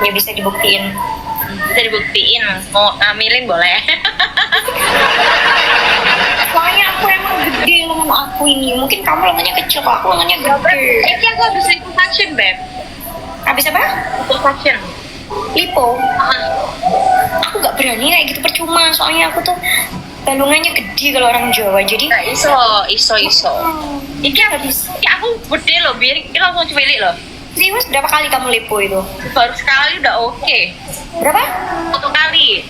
Ya bisa dibuktiin. Bisa dibuktiin, mau ngamilin boleh. Soalnya aku emang gede lengan aku ini. Mungkin kamu lengannya kecil, kok aku lengannya gede. Ini aku habis liposuction, Beb. Habis apa? Liposuction. Lipo. Aku gak berani kayak gitu, percuma. Soalnya aku tuh balungannya gede kalau orang Jawa. Jadi Gak iso. Iki aku gede loh, biar kita langsung cilik loh. Serius, berapa kali kamu lipo itu? Baru sekali udah oke. Berapa? 1 kali.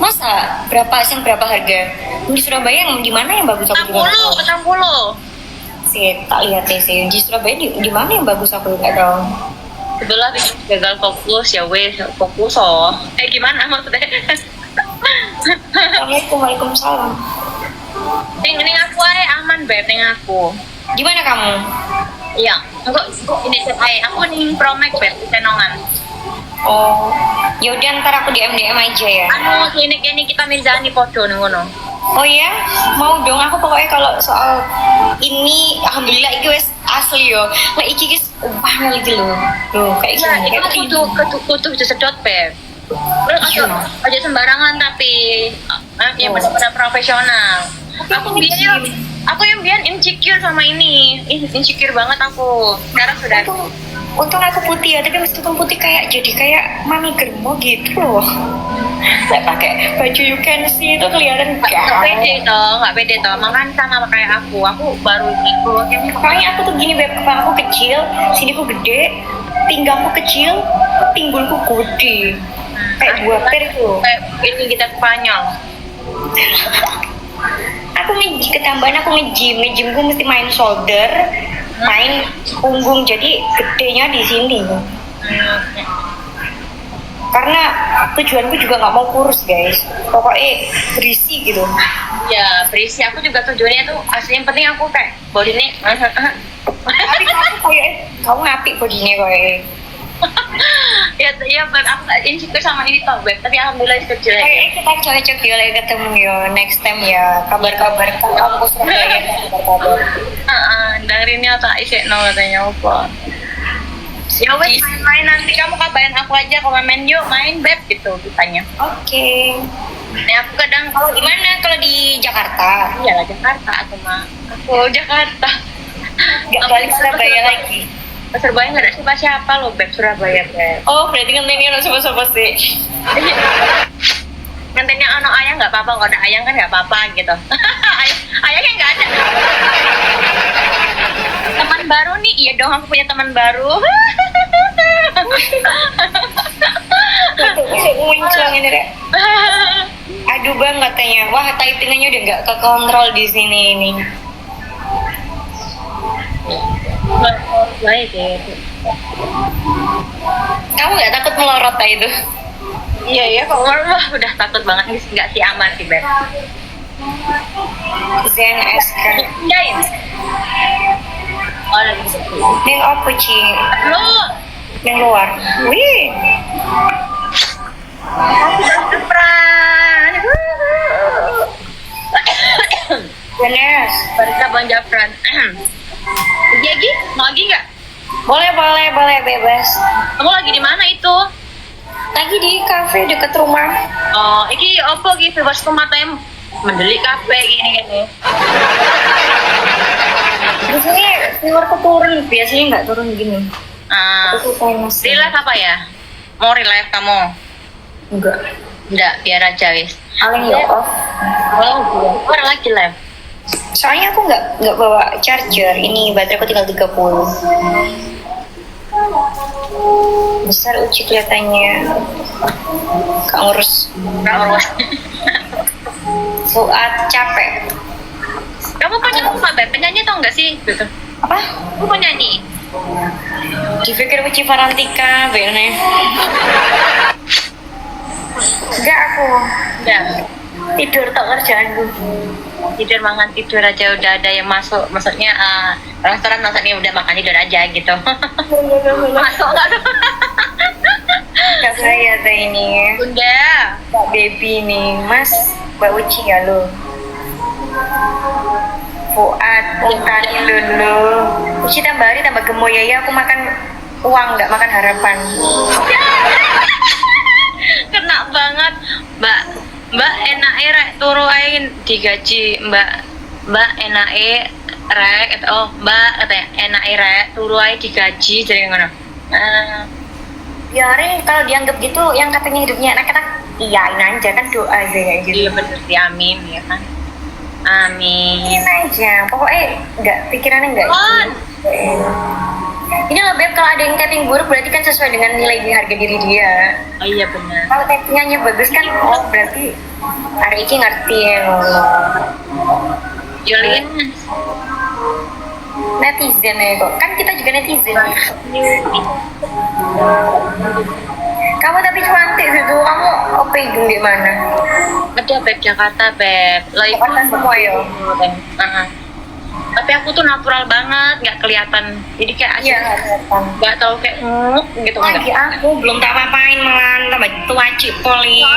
Masa? Berapa sih, berapa harga? Di Surabaya yang di mana yang bagus aku juga nggak tahu. 60. Sih, tak lihat deh sih. Di Surabaya di mana yang bagus aku nggak tahu. Sebelah bikin gagal fokus ya wes fokus oh. Gimana maksudnya? Assalamualaikum, waalaikumsalam. Ning aku aja aman Beb, ning aku. Gimana kamu? Iya, aku ini saya aku ning Promax Beb, di Senongan. Oh, yaudah ntar aku DM aja ya. Anu klinik ini kita Mirzani podo ning ngono. Oh ya, mau dong. Aku pokoknya kalau soal ini, alhamdulillah iki wes asli yo. Lah iki guys, banget iki loh. Loh, kayak Iya, gini. itu kudu disedot Beb. Terus aja sembarangan tapi yang benar-benar profesional. Aku yang biar insecure sama ini, insecure banget aku. Sekarang sudah. Untung aku putih ya, tapi meskipun putih jadi kayak mami germo gitu loh. Saya pakai baju you can see itu kelihatan nggak pede toh. Makan sama kayak aku baru ikut. Makanya aku tuh gini Beb, kepala aku kecil, sini aku gede, pinggangku kecil, pinggulku gede. Kayak buah per tuh. Kayak ini kita Spanyol. Aku ketambahan aku nge-gym gue mesti main shoulder, main punggung, jadi gedenya di sini. Karena tujuanku juga nggak mau kurus guys, pokoknya berisi gitu. Ya berisi, aku juga tujuannya tuh asli yang penting aku kayak body ini. Tapi kamu ngapik bodinya kayak. ya Beb, aku gak insecure sama ini toh Beb, tapi alhamdulillah kecil aja. Kayaknya kita cocok ya lagi ketemu yo next time ya, kabar-kabar kampus Surabaya, kabar-kabar. Dengerinnya tak isi no katanya apa. Ya wes main nanti kamu kabarin aku aja kalau main yuk main Beb gitu ditanya. Oke. Nah aku kadang Kalau di mana? Kalau di Jakarta? Iyalah Jakarta aku Jakarta. Nggak balik Surabaya lagi. Surabaya nggak ada siapa-siapa loh Beb, Surabaya Beb. Oh berarti ngantennya ada siapa-siapa sih. Ngantennya anak ayah nggak apa-apa, kalau ada ayang kan nggak apa-apa gitu. Ayahnya nggak ada. Teman baru nih, iya dong aku punya teman baru. Muncul ini deh. Aduh bang katanya, wah typingannya udah nggak kekontrol di sini ini. Baik gitu. Kamu nggak takut melorot itu? Iya kalau wah udah takut banget nggak sih aman sih Beb. Zen SK. Pindahin. Oh lagi sepi. Neng apa Ci? Lo. Neng luar. Wih. Aku Japran. Bener. Barista Bang Japran. Lagi? Mau lagi nggak? Boleh bebas. Kamu lagi di mana itu? Lagi di kafe deket rumah. Oh, iki opo iki bebas pematanya mendelik kafe gini. Biasanya viewerku turun, biasanya nggak turun gini. Aku famous. Relive apa ya? Mau relive kamu? Enggak, biar aja wis. Paling ya off. Oh, orang lagi live. Soalnya aku nggak bawa charger. Ini baterai aku tinggal 30. Besar Uci kelihatannya. Kak ngurus. Fuad capek. Kamu penyanyi Beb? Penyanyi tau nggak sih? Gitu. Apa? Kamu penyanyi? Dipikir Uci Farantika, bener. Enggak aku. Enggak. Tidur tak kerjaanku. Tidur makan tidur aja udah ada yang masuk. Maksudnya restoran maksudnya udah makan tidur aja gitu. Masuk nggak? Kak saya teh ini. Bunda. Kak Baby nih, Mas. Mbak Uci ya lo. Fuad, Utani dulu. Uci tambah hari tambah gemoy ya, aku makan uang nggak makan harapan. Ya. digaji mbak enae rek atau mbak katanya enae rek turu ae digaji jadi ngono. Biarin kalau dianggap gitu yang katanya hidupnya enak-enak, iyain aja kan, doa aja kayak gitu. Iya bener sih, amin ya kan. Amin. Iyain aja, pokoknya nggak pikirannya nggak Kon. ini loh Beb, kalau ada yang tapping buruk berarti kan sesuai dengan nilai di harga diri dia. Oh iya benar. Kalau tappingannya bagus kan, oh berarti hari ini ngerti ya ngomong. Jolin. Netizen ya kok, kan kita juga netizen. Kamu tapi cantik gitu, kamu OP hidung di mana? Ada Beb Jakarta Beb. Lo itu Jakarta semua ya? Tapi aku tuh natural banget, nggak kelihatan. Jadi kayak Iya, nggak tahu kayak gitu lagi enggak. aku belum tak apa-apain malah tambah tua cipol ya.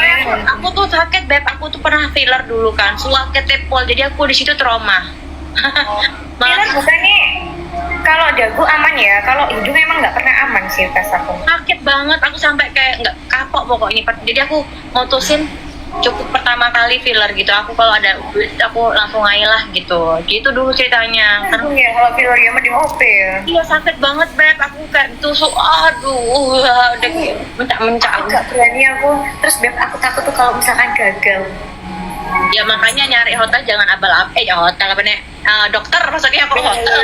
Aku tuh sakit Beb, aku tuh pernah filler dulu kan, sakit tepol, jadi aku di situ trauma. Filler bukannya kalau dagu aman ya, kalau hidung emang nggak pernah aman sih pas aku. Sakit banget, aku sampai kayak nggak kapok pokoknya. Jadi aku mutusin cukup pertama kali filler gitu. Aku kalau ada duit aku langsung aja lah gitu. Gitu dulu ceritanya. Karena Iya, kalau filler ya mending OP ya. iya sakit banget Beb, aku kayak tusuk, aduh, udah kayak mencak-mencak. Gak berani aku, terus Beb aku takut tuh kalau misalkan gagal. Ya makanya nyari hotel jangan abal-abal, ya hotel apa nih? Dokter maksudnya aku hotel.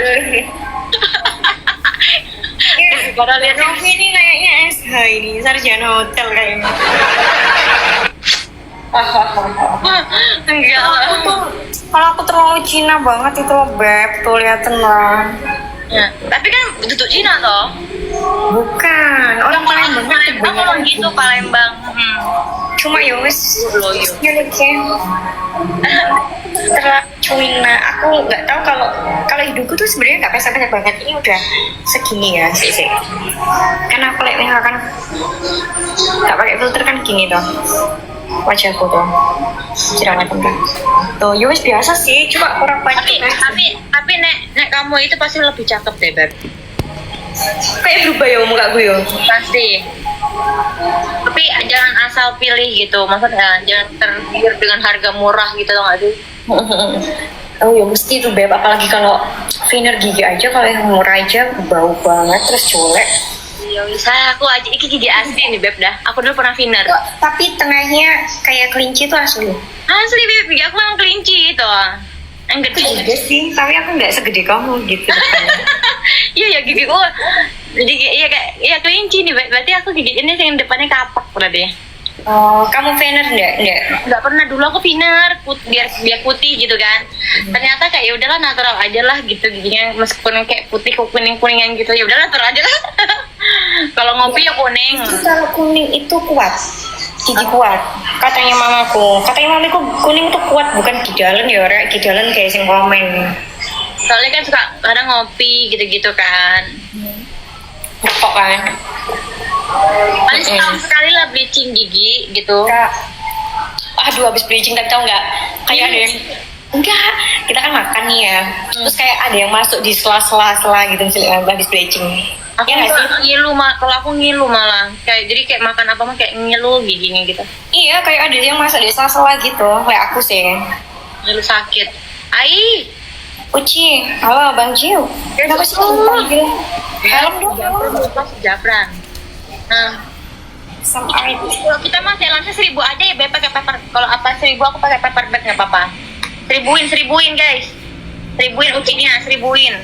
Karena lihat Novi ini kayaknya SH ini, sarjana hotel kayaknya. enggak Aku lah. tuh, kalau aku terlalu Cina banget itu Beb, tuh liatin lah. Ya, tapi kan duduk Cina toh. Bukan, orang Palembang kan Palembang kalau gitu Palembang. Cuma ya wis Loh, yuk. uniknya terlalu Cina. Aku nggak tahu kalau hidungku tuh sebenarnya nggak pesat-pesat banget. Ini udah segini ya sih. Karena aku lihat misalkan nggak pakai filter kan gini toh wajahku tuh jerawatan kan. Tuh ya wis biasa sih, cuma orang banyak. Tapi nek kamu itu pasti lebih cakep deh Beb. Kayak berubah ya muka gue ya. Pasti. Tapi jangan asal pilih gitu, maksudnya jangan tergiur dengan harga murah gitu loh nggak sih? Oh ya mesti tuh Beb, apalagi kalau cleaner gigi aja, kalau yang murah aja bau banget terus jelek. Ya bisa, aku aja iki gigi asli nih Beb dah. Aku dulu pernah thinner. Tapi tengahnya kayak kelinci tuh asli. Asli Beb, gigi aku memang kelinci itu. Yang Itu gede. juga sih, tapi aku nggak segede kamu gitu. Iya ya gigiku. Jadi iya kayak iya kelinci nih. Berarti aku gigi ini yang depannya kapak berarti. Oh, kamu veneer enggak? Nggak pernah, dulu aku thinner biar putih gitu kan. Ternyata kayak ya udahlah natural aja lah gitu giginya, meskipun kayak putih kuningan gitu ya udahlah natural aja lah. Kalau ngopi ya kuning. Terus kalau kuning itu kuat, gigi kuat. Katanya mamaku kuning itu kuat, bukan gidalan ya, Rek. Gidalan kayak sing komen. Soalnya kan suka kadang ngopi gitu-gitu kan. Ngepok kan. Paling sekali lah bleaching gigi gitu. Aduh, habis bleaching tapi tau nggak? Kayak ada yang enggak, kita kan makan nih ya. Terus kayak ada yang masuk di sela-sela gitu habis bleaching. Aku Ya nggak sih? ngilu kalau aku ngilu malah jadi kayak makan apa mah kayak ngilu giginya gitu. Iya, kayak ada yang masuk di sela-sela gitu. Kayak aku sih. Ngilu sakit. Ai, Uci, halo Bang Jiu. Kenapa sih kamu panggil? Helm dong. Japran. Nah, Sampai kalau kita mah langsung 1.000 aja ya, Beb, pakai paper. Kalau apa 1.000 aku pakai paper bag nggak apa-apa. 1.000-in guys. 1.000-in ucinya, 1.000-in.